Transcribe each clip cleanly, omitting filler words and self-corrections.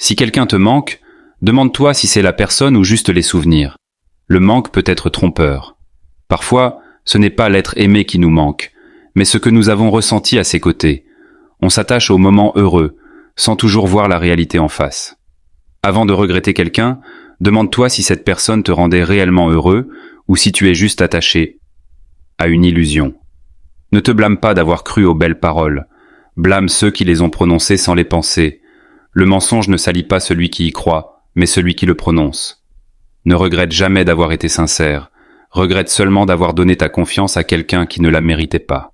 Si quelqu'un te manque, demande-toi si c'est la personne ou juste les souvenirs. Le manque peut être trompeur. Parfois, ce n'est pas l'être aimé qui nous manque, mais ce que nous avons ressenti à ses côtés. On s'attache aux moments heureux, sans toujours voir la réalité en face. Avant de regretter quelqu'un, demande-toi si cette personne te rendait réellement heureux ou si tu es juste attaché à une illusion. Ne te blâme pas d'avoir cru aux belles paroles. Blâme ceux qui les ont prononcées sans les penser. Le mensonge ne salit pas celui qui y croit, mais celui qui le prononce. Ne regrette jamais d'avoir été sincère. Regrette seulement d'avoir donné ta confiance à quelqu'un qui ne la méritait pas.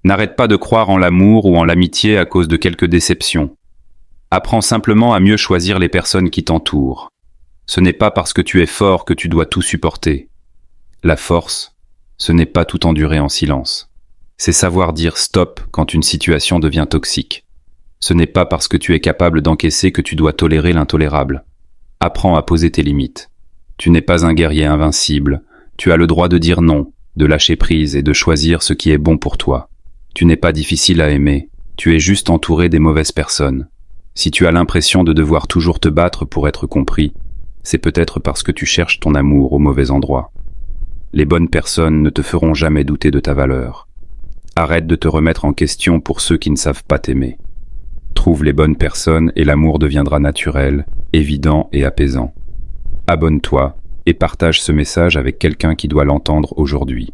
N'arrête pas de croire en l'amour ou en l'amitié à cause de quelques déceptions. Apprends simplement à mieux choisir les personnes qui t'entourent. Ce n'est pas parce que tu es fort que tu dois tout supporter. La force, ce n'est pas tout endurer en silence. C'est savoir dire stop quand une situation devient toxique. Ce n'est pas parce que tu es capable d'encaisser que tu dois tolérer l'intolérable. Apprends à poser tes limites. Tu n'es pas un guerrier invincible. Tu as le droit de dire non, de lâcher prise et de choisir ce qui est bon pour toi. Tu n'es pas difficile à aimer. Tu es juste entouré des mauvaises personnes. Si tu as l'impression de devoir toujours te battre pour être compris, c'est peut-être parce que tu cherches ton amour au mauvais endroit. Les bonnes personnes ne te feront jamais douter de ta valeur. Arrête de te remettre en question pour ceux qui ne savent pas t'aimer. Trouve les bonnes personnes et l'amour deviendra naturel, évident et apaisant. Abonne-toi et partage ce message avec quelqu'un qui doit l'entendre aujourd'hui.